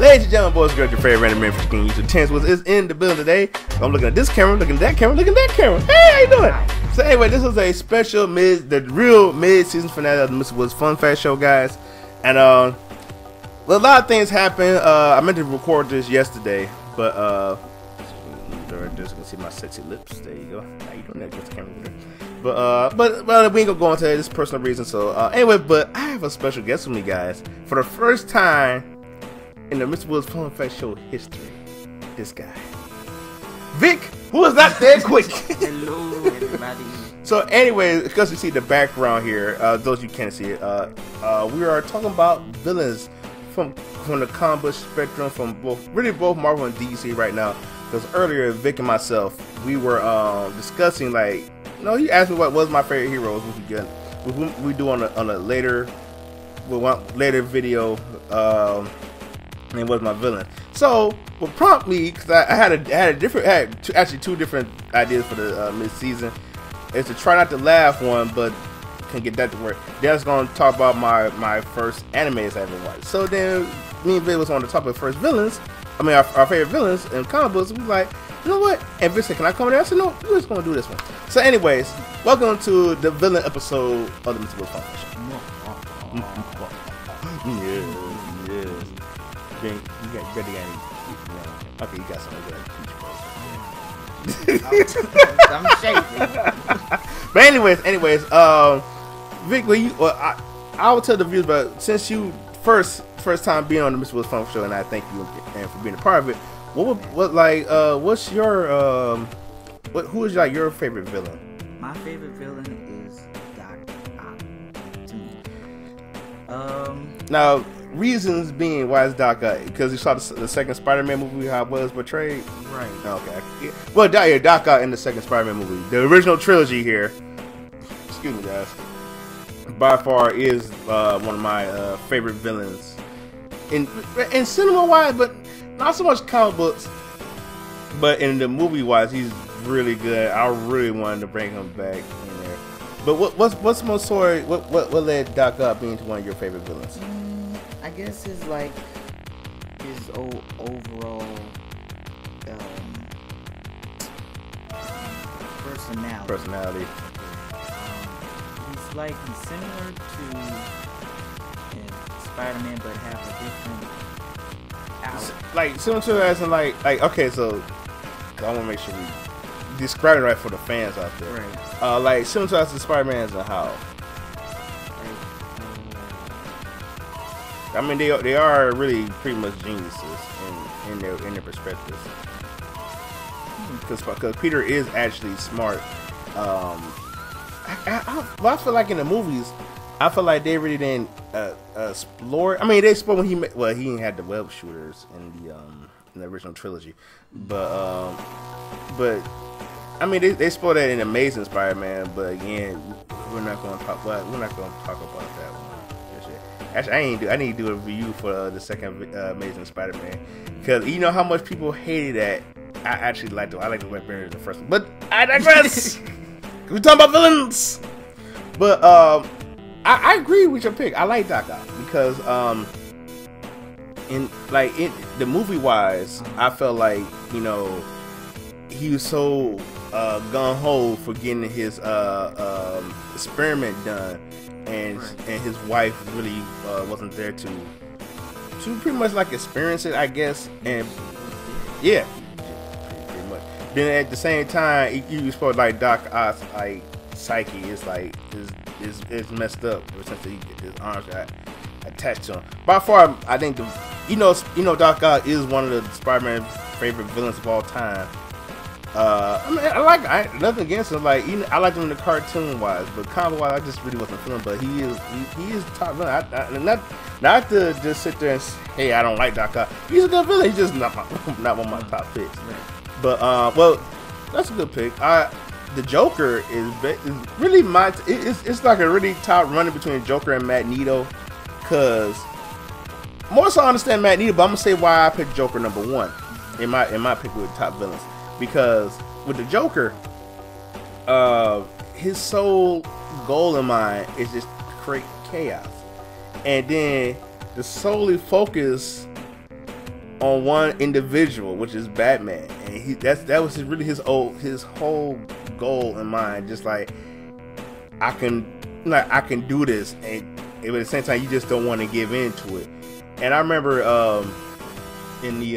Ladies and gentlemen, boys and girls, your favorite random man from King YouTube 10 is in the building today. I'm looking at this camera, looking at that camera, looking at that camera. Hey, how you doing? So anyway, this was a special the real mid-season finale of the Mr. Woods Fun Fast Show, guys. And well, a lot of things happened. I meant to record this yesterday, but just gonna see my sexy lips. There you go. How you doing that? Just camera there. But we ain't gonna go into this personal reason. So anyway, but I have a special guest with me, guys, for the first time in the Mr. Woods Fun Fast Show history. This guy, Vick, who is not dead quick. Hello, everybody. So anyway, because you see the background here, those you can't see it, we are talking about villains from the comic book spectrum, from both Marvel and DC right now. Because earlier, Vick and myself, we were discussing, like, you know, he asked me what was my favorite heroes, which we do on a later video, and what's my villain. So what prompted me, because I had two different ideas for the mid-season, is to try not to laugh one, but can get that to work. Then I was going to talk about my first animes I ever watched. So then me and Vick was on the topic of first villains. I mean, our favorite villains in comic books. We was like, you know what? And Vick said, can I come in there? I said, no, we're just going to do this one. So anyways, welcome to the villain episode of the Mr. Woods Fun Fast Show. Yes. You got okay, you got something good. I'm shaking. But anyways, Vick, I will tell the viewers, but since you first time being on the Mr. Woods Fun Show, and I thank you and for being a part of it. What's your who is like your favorite villain? My favorite villain is Doc Ock. Now, reasons being why is Doc Ock? Because you saw the second Spider-Man movie, how it was portrayed. Right. Okay. Well, Doc Ock in the second Spider-Man movie, the original trilogy here. Excuse me, guys. By far is one of my favorite villains in cinema wise, but not so much comic books. But in the movie wise, he's really good. I really wanted to bring him back in there. But what's my story? What led Doc Ock being one of your favorite villains? I guess his overall personality. He's similar to Spider-Man, but have a different outlook. Like similar to as in like okay, so I want to make sure we describe it right for the fans out there. Right. Like similar to as the Spider-Man as a how. I mean, they are really pretty much geniuses in their perspectives. Because Peter is actually smart. I feel like in the movies, I feel like they really didn't explore. I mean, they explored when he had the web shooters in the original trilogy, but I mean they explored that in Amazing Spider-Man. But again, we're not going to talk about that one. Actually, I need to do a review for the second Amazing Spider-Man, because you know how much people hated that. I actually liked it. I like the Web Barrier in the first one, but I digress. We talking about villains, but I agree with your pick. I like Doc Ock because in the movie wise, I felt like, you know, he was so gung ho for getting his experiment done, and his wife really wasn't there to pretty much like experience it, I guess. And yeah, pretty much. Then at the same time, you supposed like Doc Ock's like psyche is like is messed up since his arms got attached to him. By far, I think you know Doc Ock is one of the Spider-Man favorite villains of all time. I mean, I nothing against him. Like, I liked him in the cartoon wise, but comic wise, I just really wasn't feeling. But he is top villain. Not to just sit there and say, hey, I don't like Doc Ock. He's a good villain. He's just not one of my top picks. Right. But well, that's a good pick. The Joker is really it's like a really top running between Joker and Magneto, because more so I understand Magneto, but I'm gonna say why I picked Joker number one in my pick with top villains. Because with the Joker, his sole goal in mind is just to create chaos, and then to solely focus on one individual, which is Batman, and that was really his whole goal in mind. Just like I can do this, and at the same time, you just don't want to give into it. And I remember in the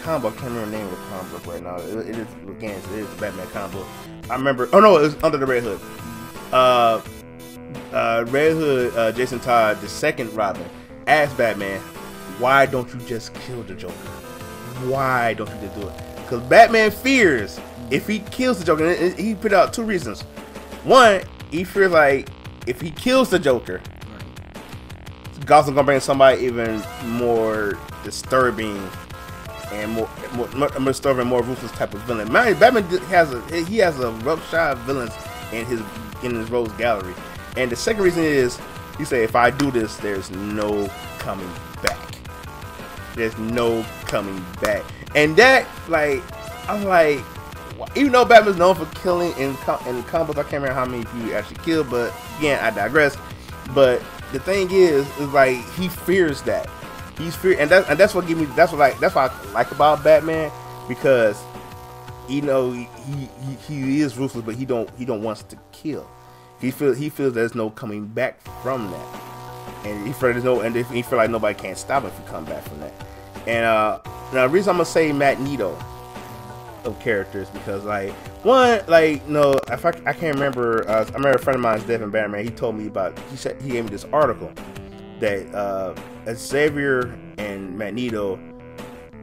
comic book, I can't remember the name of the comic book right now. It is the Batman comic book. I remember. Oh no, it was Under the Red Hood. Red Hood, Jason Todd, the second Robin, asked Batman, "Why don't you just kill the Joker? Why don't you just do it?" Because Batman fears if he kills the Joker. And he put out two reasons. One, he feels like if he kills the Joker, Gotham's gonna bring somebody even more disturbing and more disturbing, more ruthless type of villain. Man, Batman has a rough shot of villains in his rogues gallery. And the second reason is he said, if I do this, there's no coming back. There's no coming back. And that, like, I'm like, even though Batman's known for killing in comic books, I can't remember how many people he actually killed, but again, I digress. But the thing is like he fears that. And that's what I like about Batman, because he is ruthless, but he don't want to kill. He feels there's no coming back from that, and he feels like nobody can stop him if he come back from that. And now the reason I'm gonna say Magneto of characters, because like one, like, no, if I can't remember. I remember a friend of mine's Devin Batman. He told me about. He gave me this article that Xavier and Magneto,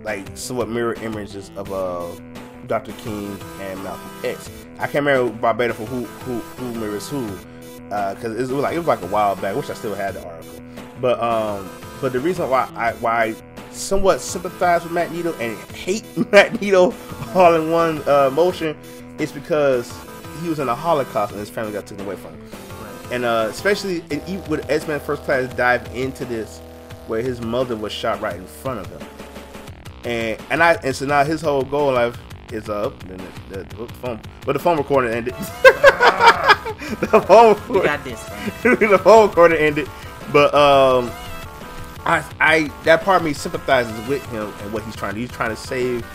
like, somewhat mirror images of Dr. King and Malcolm X. I can't remember verbatim for who mirrors who, because it was like a while back. I wish I still had the article. But the reason why I somewhat sympathize with Magneto and hate Magneto all in one motion is because he was in the Holocaust and his family got taken away from him. Right. And especially with X-Men First Class dive into this, where his mother was shot right in front of him, and so now his whole goal in life is up. The phone recording ended. The phone recording, we got this. The phone recording ended, but I that part of me sympathizes with him and what he's trying to do. He's trying to save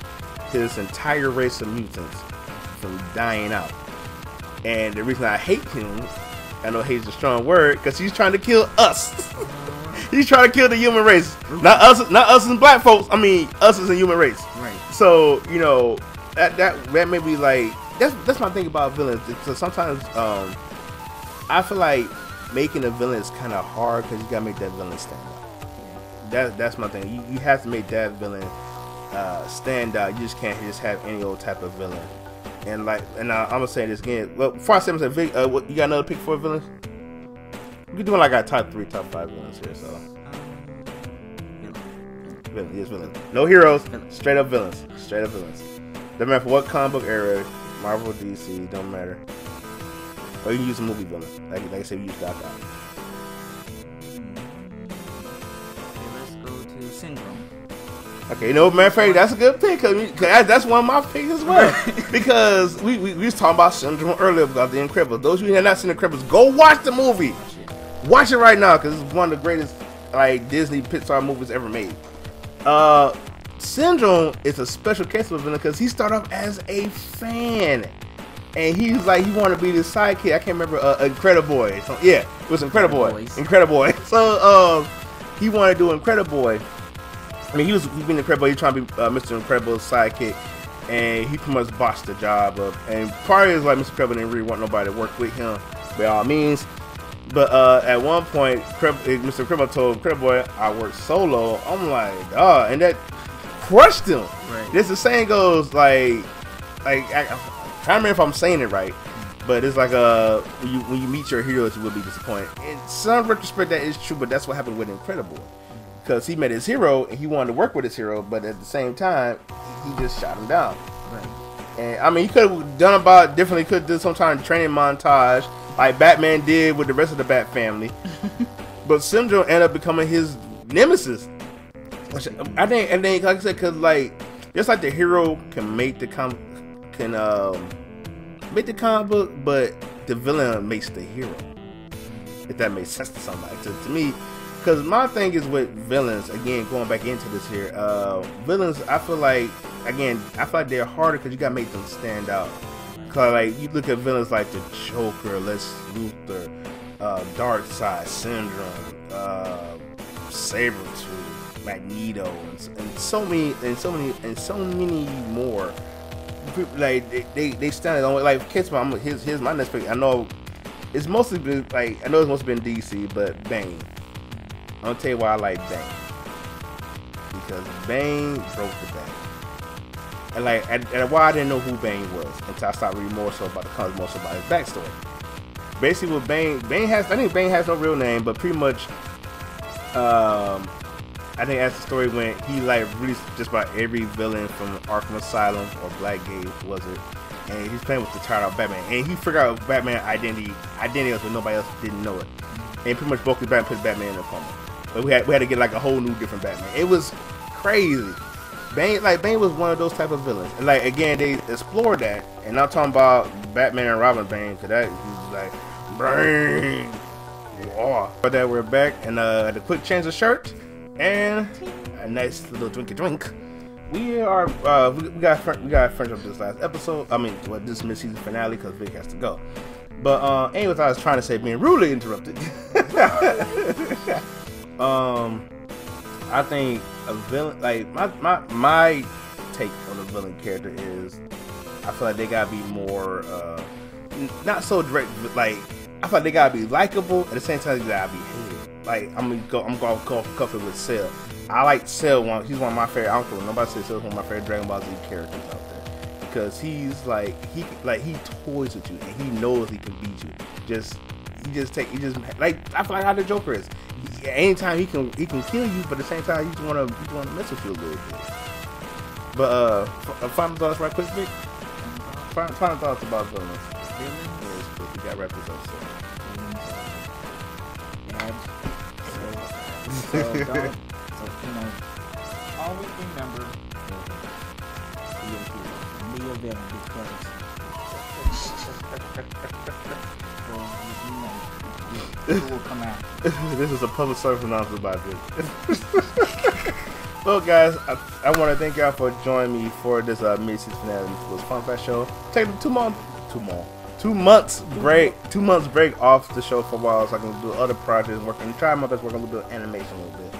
his entire race of mutants from dying out. And the reason I hate him, I know hate is a strong word, because he's trying to kill us. He's trying to kill the human race, not us and black folks. I mean, us as a human race. Right. So you know that may be like that's my thing about villains. So sometimes I feel like making a villain is kind of hard because you gotta make that villain stand out. That's my thing. You have to make that villain stand out. You just can't just have any old type of villain. And I'm gonna say this again. Well, before I say this, Vick, you got another pick for villains? We're doing like our top 3, top 5 villains here. So villains. No heroes. Straight up villains. Straight up villains. Doesn't matter for what comic book era, Marvel, DC, don't matter. Or you can use a movie villain. Like I said, we use Doc Ock. Syndrome. Okay, you know, matter of fact, that's a good pick, cause that's one of my picks as well. Because we was talking about Syndrome earlier about the Incredibles. Those of you who have not seen the Incredibles, go watch the movie. Watch it right now, because it's one of the greatest like Disney Pixar movies ever made. Syndrome is a special case of a villain because he started off as a fan, and he's like he wanted to be the sidekick. I can't remember Incrediboy. So, yeah, it was Incrediboy. Incrediboy. So he wanted to do Incrediboy. I mean, he's been Incredible. He's trying to be Mr. Incredible's sidekick, and he pretty much botched the job up. And part of it is like Mr. Incredible didn't really want nobody to work with him, by all means. But at one point, Mr. Incredible told Incredible, "I work solo." I'm like, oh, and that crushed him. Right. This the saying goes like I can't remember if I'm saying it right, but it's like when you meet your heroes, you will be disappointed. In some retrospect, that is true, but that's what happened with Incredible. Because he met his hero and he wanted to work with his hero, but at the same time, he just shot him down. Right. And I mean, he could have done about differently. Could do some kind of training montage, like Batman did with the rest of the Bat family. But Syndrome ended up becoming his nemesis. Which I think, like I said, because like just like the hero can make the comic book, but the villain makes the hero. If that makes sense to somebody, to me. Because my thing is with villains, again, going back into this here, villains, I feel like they're harder because you gotta make them stand out. Cause like you look at villains like the Joker, Lex Luthor, Darkseid, Syndrome, Sabretooth, Magneto, and so many more. Like they stand out. Like here's my next pick. I know it's mostly been DC, but Bane. I'm gonna tell you why I like Bane. Because Bane broke the bank. And why I didn't know who Bane was until I started reading more so about the comics, more so about his backstory. Basically, with I think Bane has no real name, but pretty much, I think as the story went, he like released just about every villain from Arkham Asylum or Blackgate, was it? And he's playing with the tired out Batman, and he figured out Batman identity was, but nobody else didn't know it. And pretty much broke the bank, put Batman in a coma. But we had to get like a whole new different Batman. It was crazy. Bane was one of those type of villains, and like again they explored that, and I'm talking about Batman and Robin Bane, cause that he's like Bane. But that we're back, and had a quick change of shirt and a nice little drink. We are we got friends up this last episode. I mean, this mid-season finale, cause Vick has to go. But anyways, I was trying to say being rudely interrupted. I think a villain, like my take on a villain character is, I feel like they gotta be more, not so direct, but like I feel like they gotta be likable at the same time they gotta be hated. Like I'm going comfortable with Cell. I like Cell. He's one of my favorite. I don't care. Nobody says Cell's one of my favorite Dragon Ball Z characters out there because he's he toys with you and he knows he can beat you. I feel like how the Joker is. Anytime he can kill you, but at the same time he just wanna mess with you a little bit. But final thoughts right quick, Vick. Final thoughts about villains. We got wrap this up. Always remember be a villain because it will come out. This is a public service announcement about this. Well, guys, I want to thank y'all for joining me for this mid-season finale for this Fanpage show. Taking 2 months break off the show for a while, so I can do other projects, try my best work on a little bit of animation a little bit.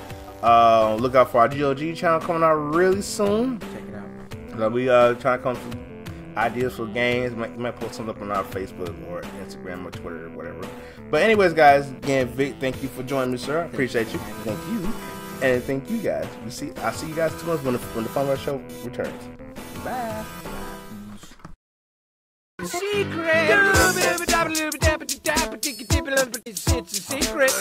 Look out for our GOG channel coming out really soon. Check it out. We trying to come with ideas for games. Might post something up on our Facebook or Instagram or Twitter or whatever. But anyways, guys, again, Vick, thank you for joining me, sir. I appreciate you. Thank you, and thank you guys. I'll see you guys 2 months when the Fanpage show returns. Bye. Secret. It's a secret.